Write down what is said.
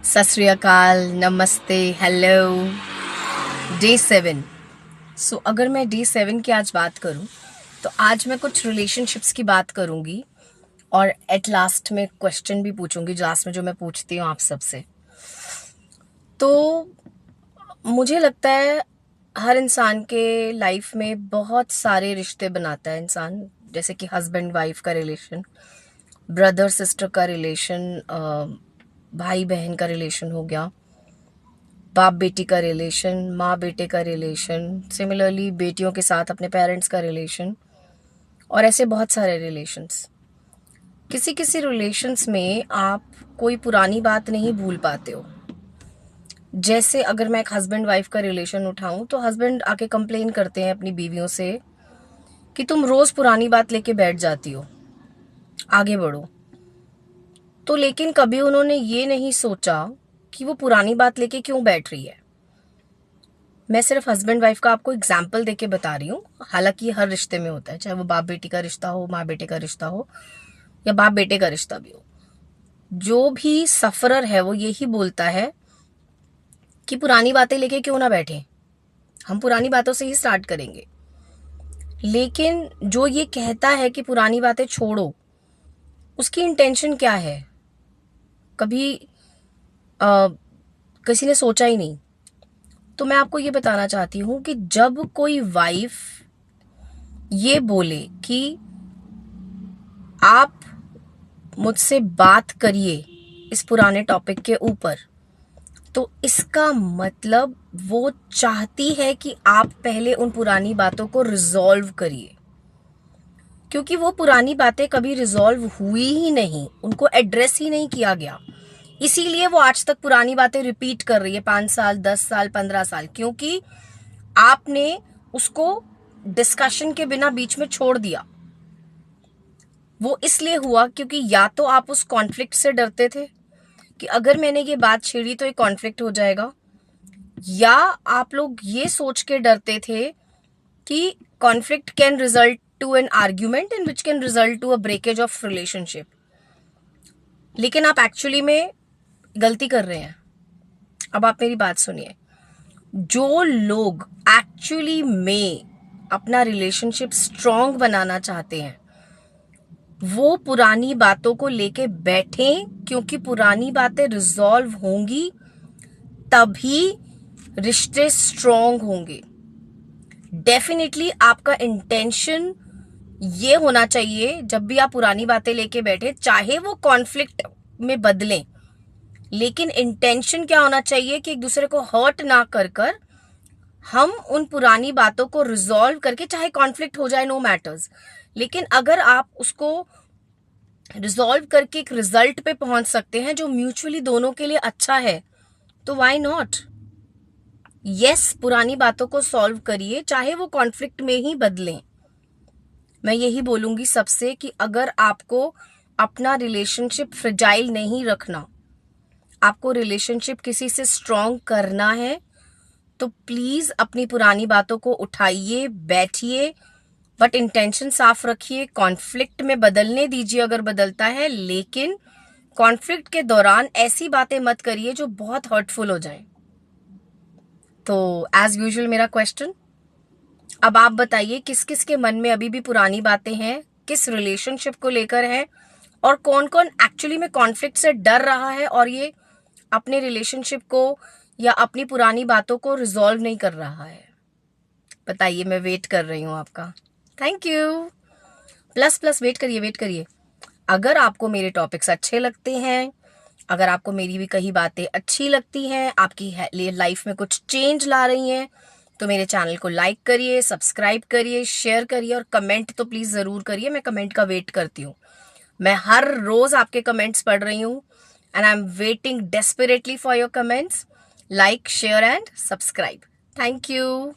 सत श्री अकाल, नमस्ते, हेलो। डे 7। सो अगर मैं डे 7 की आज बात करूं तो आज मैं कुछ रिलेशनशिप्स की बात करूंगी और एट लास्ट में क्वेश्चन भी पूछूंगी, लास्ट में जो मैं पूछती हूँ आप सबसे। तो मुझे लगता है हर इंसान के लाइफ में बहुत सारे रिश्ते बनाता है इंसान, जैसे कि हस्बैंड वाइफ का रिलेशन, ब्रदर सिस्टर का रिलेशन, भाई बहन का रिलेशन हो गया, बाप बेटी का रिलेशन, माँ बेटे का रिलेशन, सिमिलरली बेटियों के साथ अपने पेरेंट्स का रिलेशन, और ऐसे बहुत सारे रिलेशंस। किसी किसी रिलेशंस में आप कोई पुरानी बात नहीं भूल पाते हो। जैसे अगर मैं एक हस्बैंड वाइफ का रिलेशन उठाऊं तो हस्बैंड आके कंप्लेन करते हैं अपनी बीवियों से कि तुम रोज पुरानी बात लेके बैठ जाती हो, आगे बढ़ो। तो लेकिन कभी उन्होंने ये नहीं सोचा कि वो पुरानी बात लेके क्यों बैठ रही है। मैं सिर्फ हस्बैंड वाइफ का आपको एग्जाम्पल देके बता रही हूँ, हालांकि हर रिश्ते में होता है, चाहे वो बाप बेटी का रिश्ता हो, माँ बेटे का रिश्ता हो, या बाप बेटे का रिश्ता भी हो। जो भी सफरर है वो यही बोलता है कि पुरानी बातें लेके क्यों ना बैठे, हम पुरानी बातों से ही स्टार्ट करेंगे। लेकिन जो ये कहता है कि पुरानी बातें छोड़ो, उसकी इंटेंशन क्या है, कभी आ, किसी ने सोचा ही नहीं। तो मैं आपको ये बताना चाहती हूँ कि जब कोई वाइफ ये बोले कि आप मुझसे बात करिए इस पुराने टॉपिक के ऊपर, तो इसका मतलब वो चाहती है कि आप पहले उन पुरानी बातों को रिजॉल्व करिए, क्योंकि वो पुरानी बातें कभी रिजॉल्व हुई ही नहीं, उनको एड्रेस ही नहीं किया गया। इसीलिए वो आज तक पुरानी बातें रिपीट कर रही है, 5 साल, 10 साल, 15 साल, क्योंकि आपने उसको डिस्कशन के बिना बीच में छोड़ दिया। वो इसलिए हुआ क्योंकि या तो आप उस कॉन्फ्लिक्ट से डरते थे कि अगर मैंने ये बात छेड़ी तो ये कॉन्फ्लिक्ट हो जाएगा, या आप लोग ये सोच के डरते थे कि conflict can result to an argument in which can result to a breakage of relationship. लेकिन आप एक्चुअली में गलती कर रहे हैं। अब आप मेरी बात सुनिए। जो लोग एक्चुअली में अपना रिलेशनशिप स्ट्रांग बनाना चाहते हैं वो पुरानी बातों को लेके बैठें, क्योंकि पुरानी बातें रिजॉल्व होंगी तभी रिश्ते स्ट्रांग होंगे। डेफिनेटली आपका इंटेंशन ये होना चाहिए, जब भी आप पुरानी बातें लेके बैठे, चाहे वो कॉन्फ्लिक्ट में बदलें, लेकिन इंटेंशन क्या होना चाहिए कि एक दूसरे को हर्ट ना कर कर हम उन पुरानी बातों को रिजॉल्व करके, चाहे कॉन्फ्लिक्ट हो जाए, नो मैटर्स, लेकिन अगर आप उसको रिजॉल्व करके एक रिजल्ट पे पहुंच सकते हैं जो म्यूचुअली दोनों के लिए अच्छा है, तो व्हाई नॉट। यस, पुरानी बातों को सॉल्व करिए, चाहे वो कॉन्फ्लिक्ट में ही बदलें। मैं यही बोलूंगी सबसे कि अगर आपको अपना रिलेशनशिप फ्रेजाइल नहीं रखना, आपको रिलेशनशिप किसी से स्ट्रांग करना है, तो प्लीज अपनी पुरानी बातों को उठाइए, बैठिए, बट इंटेंशन साफ रखिए। कॉन्फ्लिक्ट में बदलने दीजिए अगर बदलता है, लेकिन कॉन्फ्लिक्ट के दौरान ऐसी बातें मत करिए जो बहुत हर्टफुल हो जाए। तो एज यूजुअल मेरा क्वेश्चन, अब आप बताइए किस किस के मन में अभी भी पुरानी बातें हैं, किस रिलेशनशिप को लेकर है, और कौन कौन एक्चुअली में कॉन्फ्लिक्ट से डर रहा है और ये अपने रिलेशनशिप को या अपनी पुरानी बातों को रिजॉल्व नहीं कर रहा है। बताइए, मैं वेट कर रही हूँ आपका। Thank you. Plus plus wait करिए, वेट करिए। अगर आपको मेरे टॉपिक्स अच्छे लगते हैं, अगर आपको मेरी भी कही बातें अच्छी लगती हैं, आपकी लाइफ में कुछ चेंज ला रही हैं, तो मेरे चैनल को लाइक करिए, सब्सक्राइब करिए, शेयर करिए, और कमेंट तो प्लीज जरूर करिए। मैं कमेंट का वेट करती हूँ। मैं हर रोज आपके कमेंट्स पढ़ रही हूँ and I am waiting desperately for your comments. Like, share and subscribe. Thank you.